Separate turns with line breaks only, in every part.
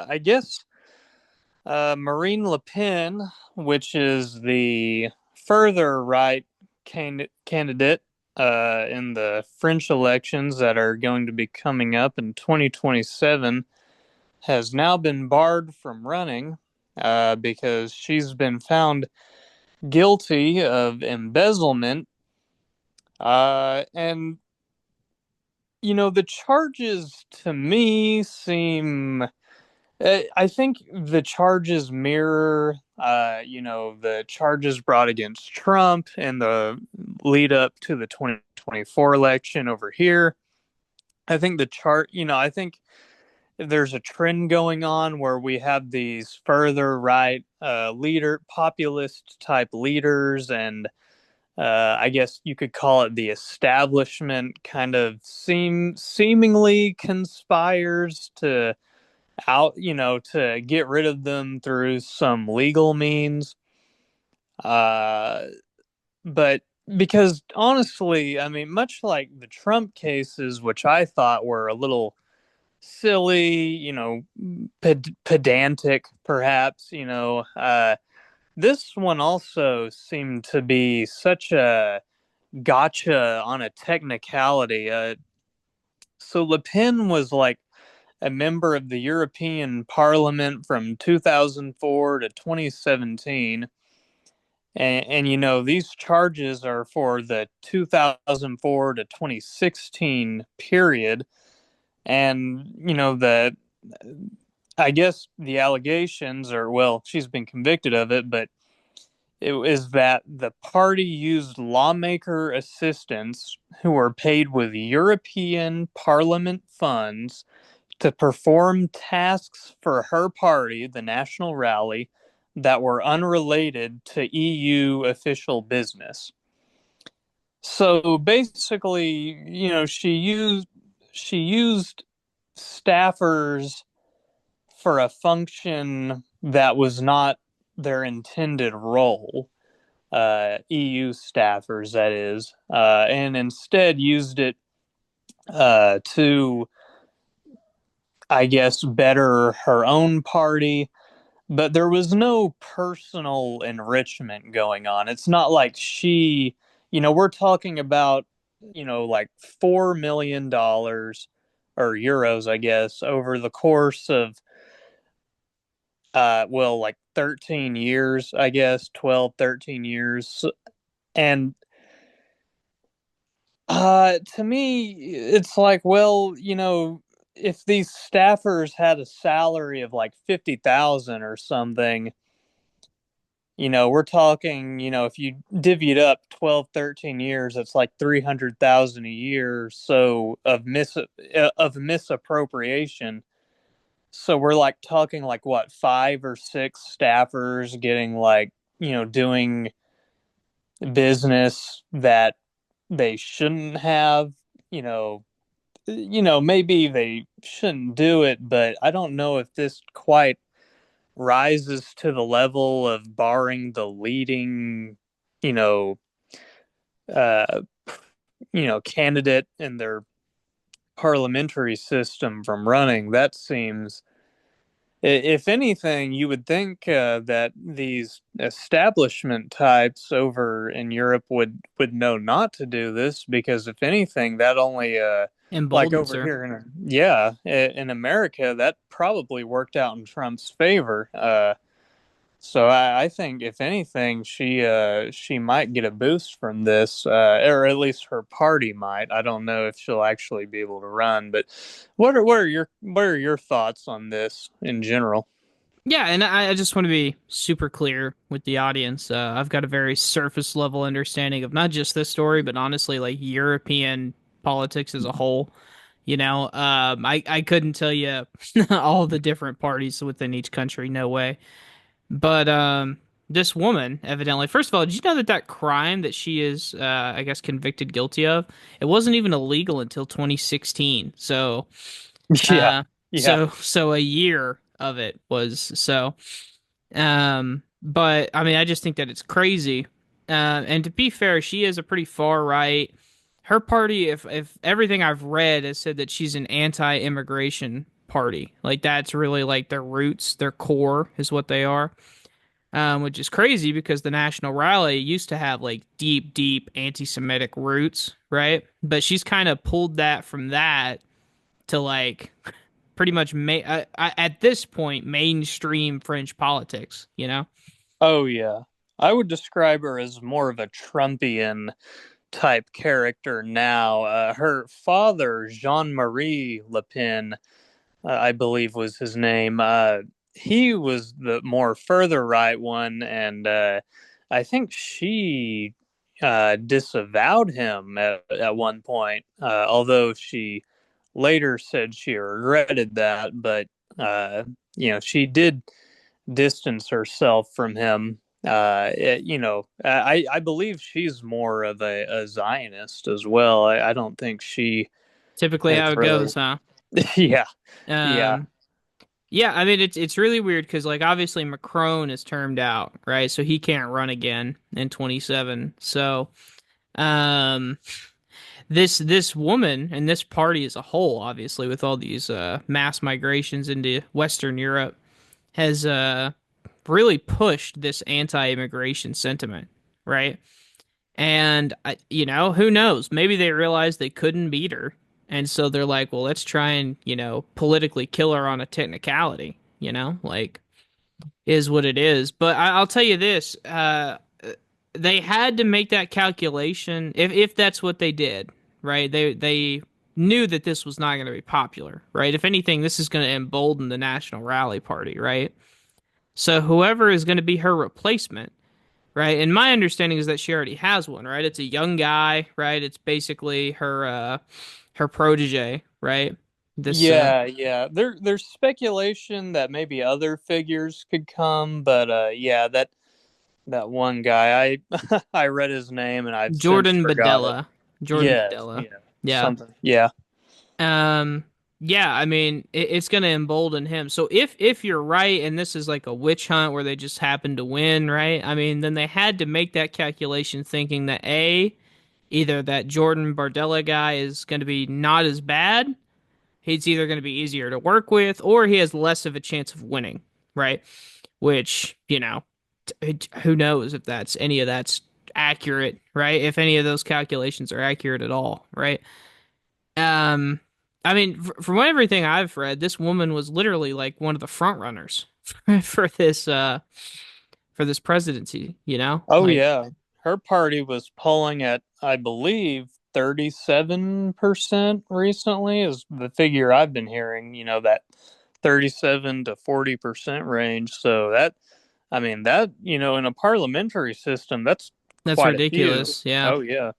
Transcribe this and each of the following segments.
I guess Marine Le Pen, which is the further right candidate in the French elections that are going to be coming up in 2027, has now been barred from running because she's been found guilty of embezzlement. And, the charges to me seem. I think the charges mirror, the charges brought against Trump and the lead up to the 2024 election over here. I think I think there's a trend going on where we have these further right populist type leaders, and I guess you could call it the establishment kind of seemingly conspires to get rid of them through some legal means. Uh, but because honestly, I mean, much like the Trump cases, which I thought were a little silly, pedantic, perhaps, this one also seemed to be such a gotcha on a technicality. So Le Pen was like a member of the European Parliament from 2004 to 2017. And these charges are for the 2004 to 2016 period. And, I guess the allegations are, well, she's been convicted of it, but it is that the party used lawmaker assistants who were paid with European Parliament funds to perform tasks for her party, the National Rally, that were unrelated to EU official business. So basically, she used staffers for a function that was not their intended role, EU staffers, that is, and instead used it to, I guess, better her own party, but there was no personal enrichment going on. It's not like we're talking about, like $4 million or euros, I guess, over the course of, like 13 years, I guess, 12, 13 years. And to me, it's like, well, if these staffers had a salary of like 50,000 or something, we're talking, if you divvy it up 12, 13 years, it's like 300,000 a year or so of misappropriation. So we're like talking like what, five or six staffers getting like, doing business that they shouldn't have, you know, maybe they shouldn't do it, but I don't know if this quite rises to the level of barring the leading, you know, uh, candidate in their parliamentary system from running. That seems, if anything, you would think that these establishment types over in Europe would know not to do this, because if anything, that only like
Emboldened,
over
sir.
here in America, that probably worked out in Trump's favor. So I think if anything, she might get a boost from this, or at least her party might. I don't know if she'll actually be able to run, but what are your thoughts on this in general?
Yeah, and I just want to be super clear with the audience. I've got a very surface level understanding of not just this story, but honestly, like European politics as a whole. I couldn't tell you all the different parties within each country. No way. But this woman, evidently, first of all, did you know that crime that she is, I guess, convicted guilty of, it wasn't even illegal until 2016. So,
Yeah,
uh,
yeah.
so a year of it was so. But I mean, I just think that it's crazy. And to be fair, she is a pretty far right. Her party, if everything I've read has said that she's an anti-immigration party. Like that's really like their roots, their core is what they are. Which is crazy because the National Rally used to have like deep, deep anti-Semitic roots, right? But she's kind of pulled that from that to like pretty much at this point mainstream French politics, you know?
Oh yeah. I would describe her as more of a Trumpian type character now. Her father, Jean-Marie Le Pen, I believe was his name. He was the more further right one, and I think she disavowed him at one point, although she later said she regretted that. But she did distance herself from him. I believe she's more of a Zionist as well. I don't think she
Typically
has
how it
really.
goes, huh?
Yeah, yeah.
Um, yeah, I mean it's really weird because like obviously Macron is termed out, right? So he can't run again in 27. So um this woman and this party as a whole, obviously with all these mass migrations into Western Europe, has really pushed this anti-immigration sentiment, right? And who knows? Maybe they realized they couldn't beat her, and so they're like, "Well, let's try and politically kill her on a technicality." Like is what it is. But I'll tell you this: they had to make that calculation if that's what they did, right? They knew that this was not going to be popular, right? If anything, this is going to embolden the National Rally Party, right? So whoever is going to be her replacement, right? And my understanding is that she already has one, right? It's a young guy, right? It's basically her protege, right? This
Yeah. There's speculation that maybe other figures could come, but yeah, that one guy, I I read his name and I've since
Jordan
forgot it.
Badella. Jordan
Yes,
Badella.
yeah,
Yeah.
something. Yeah,
Um yeah, I mean it's going to embolden him. So if you're right and this is like a witch hunt where they just happen to win, right? I mean, then they had to make that calculation thinking that either that Jordan Bardella guy is going to be not as bad, he's either going to be easier to work with, or he has less of a chance of winning, right? Which, who knows if that's accurate, right? If any of those calculations are accurate at all, right? Um, I mean, from everything I've read, this woman was literally like one of the front runners for this presidency,
oh
like
yeah. Her party was polling at, I believe, 37% recently is the figure I've been hearing. That 37 to 40% range. So that, I mean, that in a parliamentary system, that's
that's
quite a few.
ridiculous. Yeah.
Oh yeah.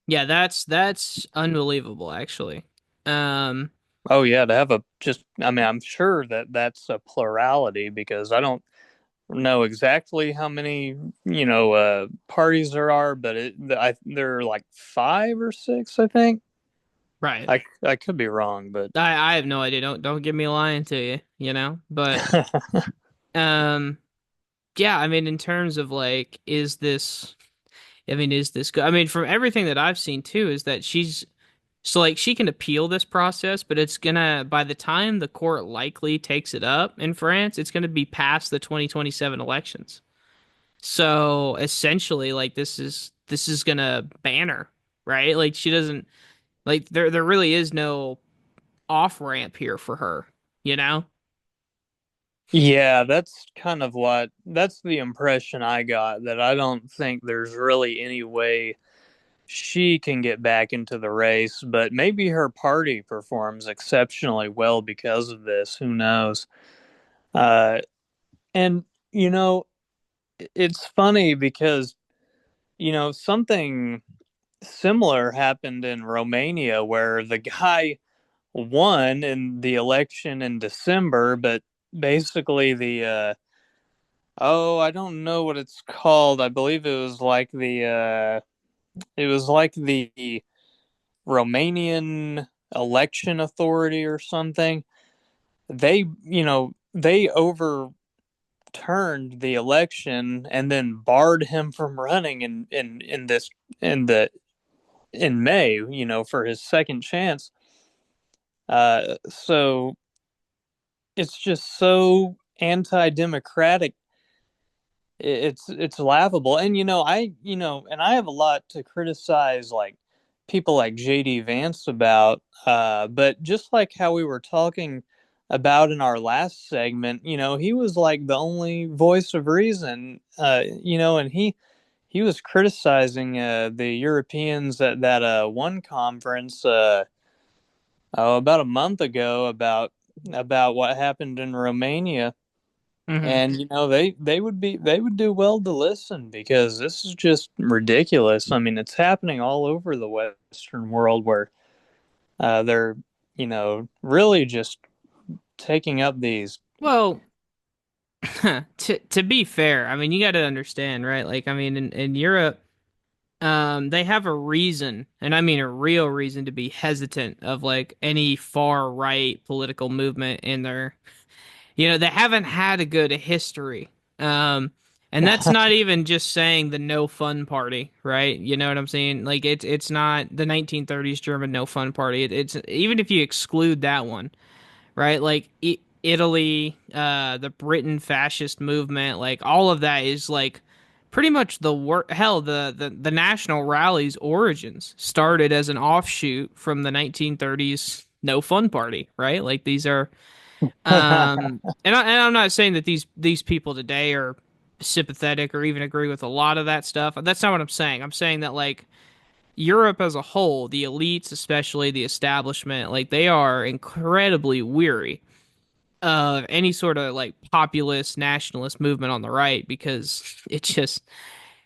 Yeah, that's unbelievable actually. Um
Oh yeah, to have a just I mean, I'm sure that that's a plurality because I don't know exactly how many, parties there are, but there are like five or six, I think.
right.
I could be wrong, but
I have no idea. Don't get me lying to you, But um yeah, I mean in terms of like is this good? I mean from everything that I've seen too is that she can appeal this process, but it's gonna by the time the court likely takes it up in France, it's gonna be past the 2027 elections. So essentially like this is gonna ban her, right? Like she doesn't like there really is no off ramp here for her, you know?
yeah, that's the impression I got, that I don't think there's really any way she can get back into the race, but maybe her party performs exceptionally well because of this. Who knows? Uh, and you know, it's funny because something similar happened in Romania where the guy won in the election in December, but basically I don't know what it's called. I believe it was like the Romanian election authority or something. They overturned the election and then barred him from running in the in May, for his second chance. So it's just so anti-democratic. It's laughable. And and I have a lot to criticize like people like JD Vance about, but just like how we were talking about in our last segment, he was like the only voice of reason, and he was criticizing the Europeans at that one conference about a month ago about what happened in Romania.
Hmm.
And they would do well to listen because this is just ridiculous. I mean, it's happening all over the Western world where they're really just taking up these.
Well, to be fair, I mean, you got to understand, right? Like, I mean, in Europe, they have a reason, and I mean a real reason to be hesitant of like any far right political movement in their, they haven't had a good history. Um, and that's not even just saying the no fun party, right? You know what I'm saying? Like it's not the 1930s German no fun party. It's even if you exclude that one, right? Like Italy, the Britain fascist movement, like all of that is like pretty much hell, the National Rally's origins started as an offshoot from the 1930s no fun party, right? Like these are and I'm not saying that these people today are sympathetic or even agree with a lot of that stuff. That's not what I'm saying. I'm saying that like Europe as a whole, the elites, especially the establishment, like they are incredibly weary of any sort of like populist nationalist movement on the right because it just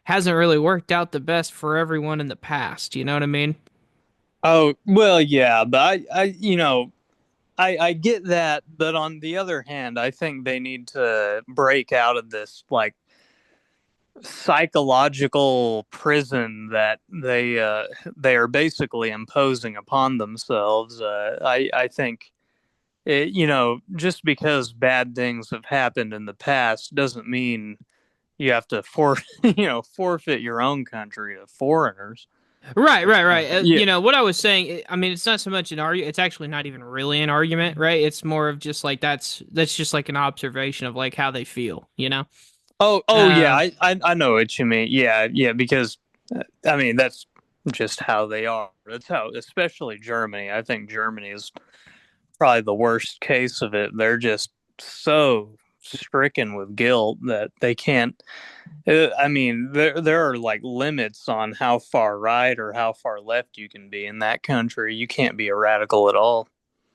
hasn't really worked out the best for everyone in the past. You know what I mean?
Oh well, yeah, but I get that, but on the other hand, I think they need to break out of this like psychological prison that they are basically imposing upon themselves. I think just because bad things have happened in the past doesn't mean you have to forfeit your own country to foreigners.
Right, right, right.
Yeah.
What I was saying, I mean, it's not so much an argument. It's actually not even really an argument, right? It's more of just like that's just like an observation of like how they feel, you know?
Oh yeah,
Uh,
I know what you mean. Yeah, yeah, because I mean that's just how they are. That's how, especially Germany. I think Germany is probably the worst case of it. They're just so stricken with guilt that they can't. I mean, there are like limits on how far right or how far left you can be in that country. You can't be a radical at all.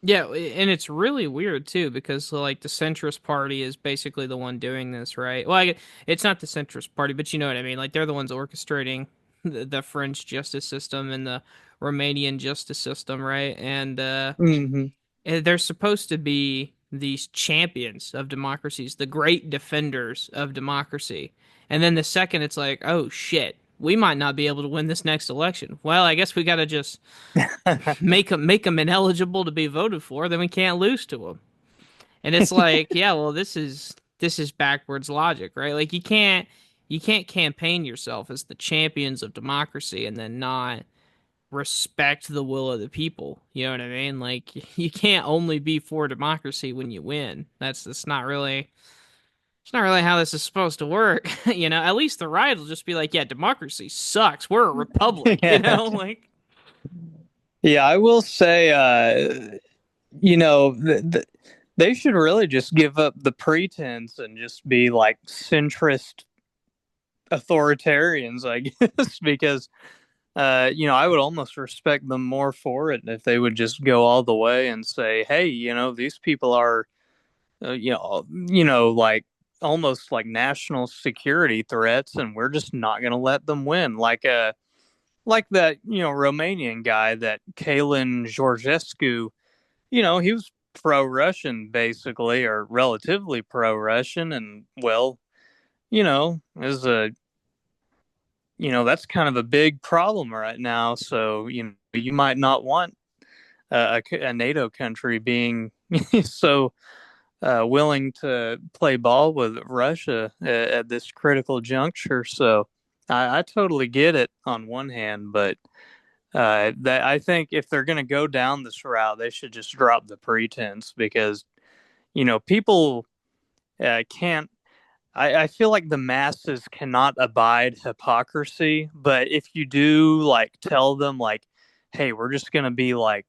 yeah, and it's really weird too because like the centrist party is basically the one doing this, right? Well, it's not the centrist party, but you know what I mean. Like they're the ones orchestrating the French justice system and the Romanian justice system, right?
Hmm.
And they're supposed to be these champions of democracies, the great defenders of democracy. And then the second it's like, oh shit, we might not be able to win this next election. Well, I guess we got to just make them ineligible to be voted for. Then we can't lose to them. And it's like, yeah, well, this is backwards logic, right? Like you can't campaign yourself as the champions of democracy and then not respect the will of the people. You know what I mean? Like you can't only be for democracy when you win. That's not really it's not really how this is supposed to work. At least the right will just be like, yeah, democracy sucks. We're a republic,
Yeah.
like
Yeah, I will say, they should really just give up the pretense and just be like centrist authoritarians, I guess, because I would almost respect them more for it if they would just go all the way and say, "Hey, these people are, like almost like national security threats, and we're just not going to let them win." Like that, Romanian guy, that Kalin Georgescu. He was pro-Russian basically, or relatively pro-Russian, and well, is a that's kind of a big problem right now. So you might not want a NATO country being so willing to play ball with Russia at this critical juncture. So I totally get it on one hand, but That I think if they're going to go down this route, they should just drop the pretense because people can't. I feel like the masses cannot abide hypocrisy, but if you do like tell them like, hey, we're just going to be like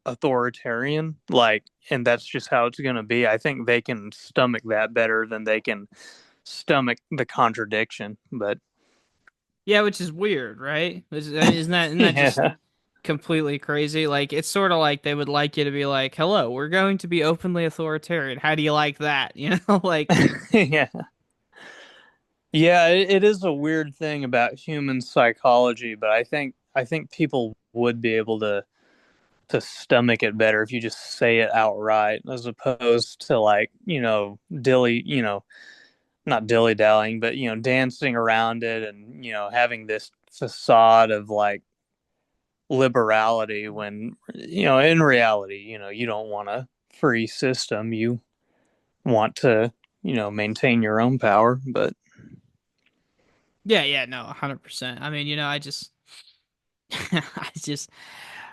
authoritarian, like, and that's just how it's going to be. I think they can stomach that better than they can stomach the contradiction. But
Yeah, which is weird, right? Isn't that just
yeah,
completely crazy? Like it's sort of like they would like you to be like, "Hello, we're going to be openly authoritarian. How do you like that?" Like
yeah, yeah. It is a weird thing about human psychology, but I think people would be able to stomach it better if you just say it outright, as opposed to like dilly, not dilly dallying, but dancing around it and having this facade of like liberality when in reality you don't want a free system. You want to maintain your own power, but
yeah, yeah, no, 100%. I mean, I just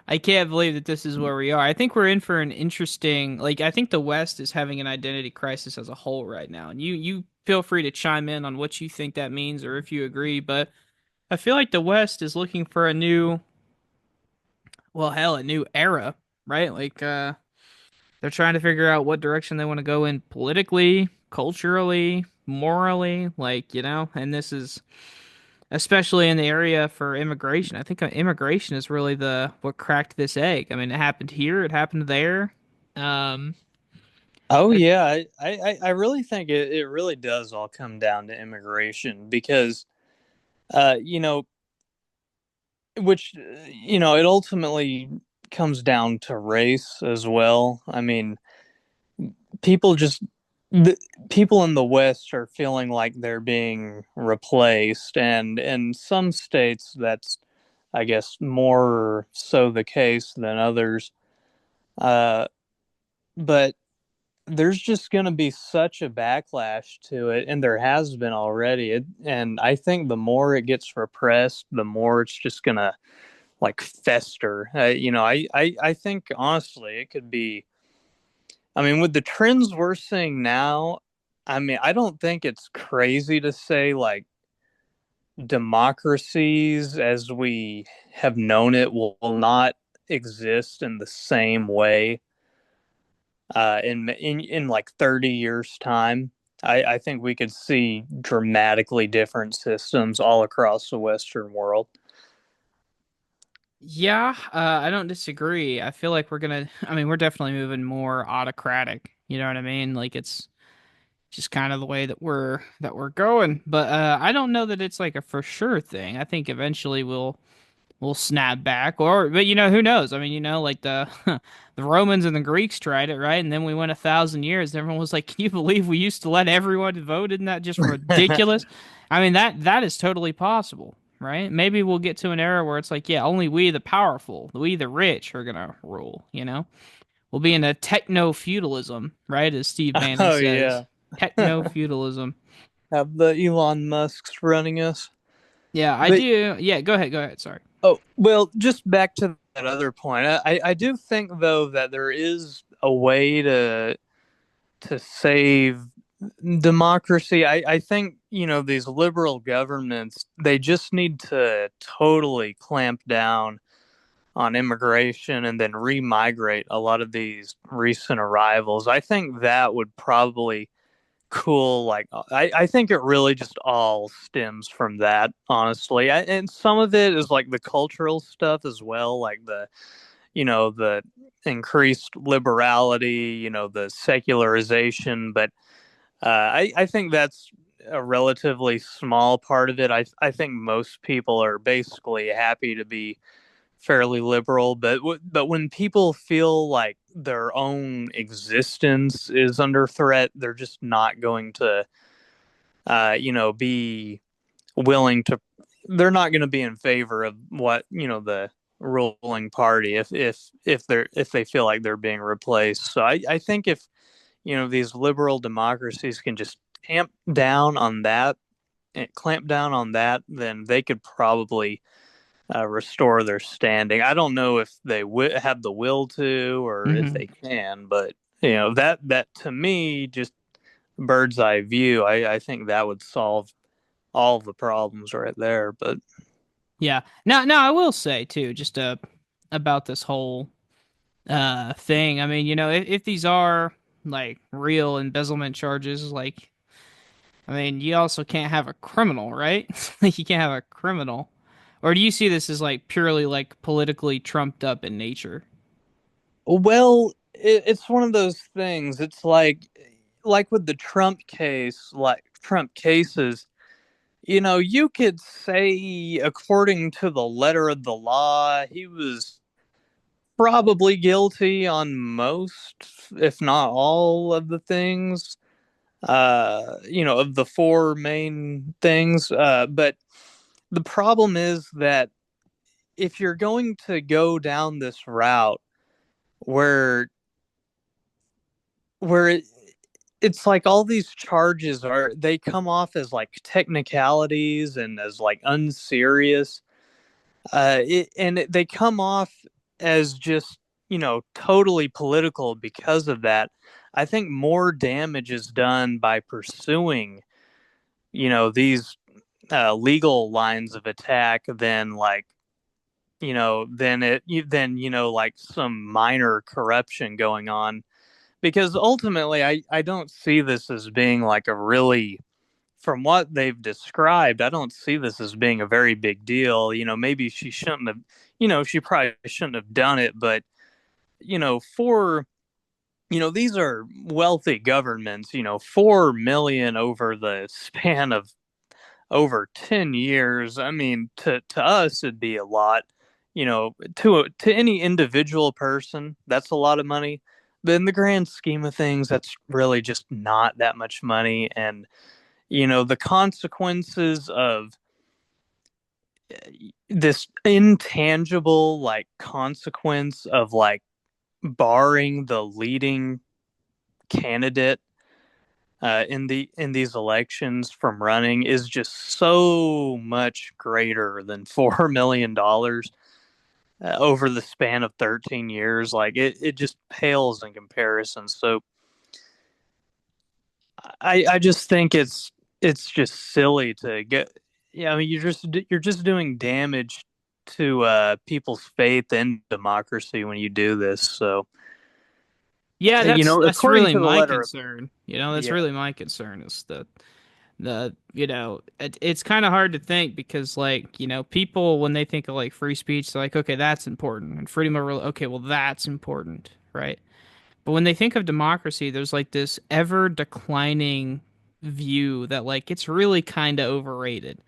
I can't believe that this is where we are. I think we're in for an interesting, like, I think the West is having an identity crisis as a whole right now. And you feel free to chime in on what you think that means or if you agree, but I feel like the West is looking for a new, well, hell, a new era, right? Like, they're trying to figure out what direction they want to go in politically, culturally, morally, like, and this is especially in the area for immigration. I think immigration is really the what cracked this egg. I mean, it happened here, it happened there. Um,
oh
I,
yeah, I really think it really does all come down to immigration because uh you know which it ultimately comes down to race as well. I mean, people just the people in the West are feeling like they're being replaced, and in some states that's, I guess, more so the case than others. Uh, but there's just going to be such a backlash to it, and there has been already. And I think the more it gets repressed, the more it's just going to like fester. I think honestly it could be. I mean, with the trends we're seeing now, I mean, I don't think it's crazy to say like democracies as we have known it will not exist in the same way in like 30 years time. I think we could see dramatically different systems all across the Western world.
yeah, I don't disagree. I feel like I mean, we're definitely moving more autocratic. You know what I mean? Like it's just kind of the way that we're going. But I don't know that it's like a for sure thing. I think eventually we'll snap back but who knows. I mean, like the the Romans and the Greeks tried it, right? And then we went 1,000 years and everyone was like, can you believe we used to let everyone vote? Isn't that just ridiculous? I mean, that is totally possible, right? Maybe we'll get to an era where it's like, yeah, only we the powerful, we the rich are gonna rule. We'll be in a techno feudalism, right? As Steve Bannon
Oh
says,
yeah.
techno feudalism.
Have the Elon Musks running us.
Yeah, I
But
do. Yeah, go ahead. Sorry.
oh, well, just back to that other point. I do think though that there is a way to save democracy. I think, these liberal governments, they just need to totally clamp down on immigration and then remigrate a lot of these recent arrivals. I think that would probably cool. Like I think it really just all stems from that, honestly. And some of it is like the cultural stuff as well, like the increased liberality, the secularization. But I think that's a relatively small part of it. I think most people are basically happy to be fairly liberal, but when people feel like their own existence is under threat, they're just not going to be willing to. They're not going to be in favor of what the ruling party if they feel like they're being replaced. So I think if these liberal democracies can just clamp down on that, then they could probably restore their standing. I don't know if they have the will to or if
Hmm.
they can, but that to me, just bird's eye view, I think that would solve all the problems right there. But
Yeah. Now I will say too, just about this whole thing. I mean, if these are like real embezzlement charges, like I mean, you also can't have a criminal, right? Like you can't have a criminal. Or do you see this as like purely like politically trumped up in nature?
well, it's one of those things. It's like with the Trump case, like Trump cases. You could say, according to the letter of the law, he was probably guilty on most, if not all, of the things. Of the four main things. But the problem is that if you're going to go down this route where where it's like all these charges they come off as like technicalities and as like unserious, they come off as just totally political because of that. I think more damage is done by pursuing these legal lines of attack than like than like some minor corruption going on, because ultimately I don't see this as being like a really, from what they've described, I don't see this as being a very big deal. Maybe she shouldn't have, she probably shouldn't have done it, but for these are wealthy governments. 4 million over the span of over 10 years. I mean, to us it'd be a lot. To any individual person, that's a lot of money. But in the grand scheme of things, that's really just not that much money. And the consequences of this intangible like consequence of like barring the leading candidate in these elections from running is just so much greater than $4 million over the span of 13 years. Like it just pales in comparison. So I just think it's just silly to get. Yeah, I mean you're just doing damage to people's faith in democracy when you do this. So
Yeah, that's
according
really
to the
my
letter,
concern. That's
yeah.
really my concern is it's kind of hard to think because like, people when they think of like free speech, they're like, okay, that's important. And freedom of okay, well that's important, right? But when they think of democracy, there's like this ever declining view that like it's really kind of overrated.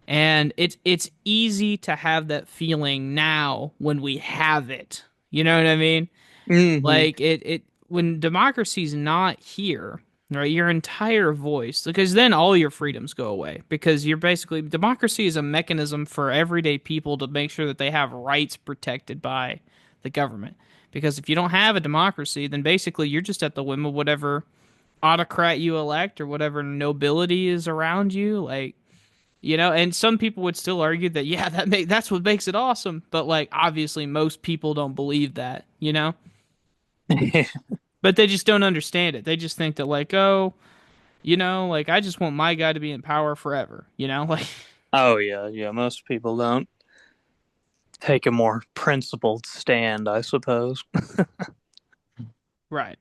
And it's easy to have that feeling now when we have it. You know what I mean?
Hmm.
Like it when democracy's not here, right? Your entire voice, because then all your freedoms go away because you're basically democracy is a mechanism for everyday people to make sure that they have rights protected by the government. Because if you don't have a democracy, then basically you're just at the whim of whatever autocrat you elect or whatever nobility is around you, like and some people would still argue that yeah, that's what makes it awesome, but like obviously most people don't believe that. But they just don't understand it. They just think that like, oh, like I just want my guy to be in power forever. Like
Oh yeah, yeah. Most people don't take a more principled stand, I suppose.
right.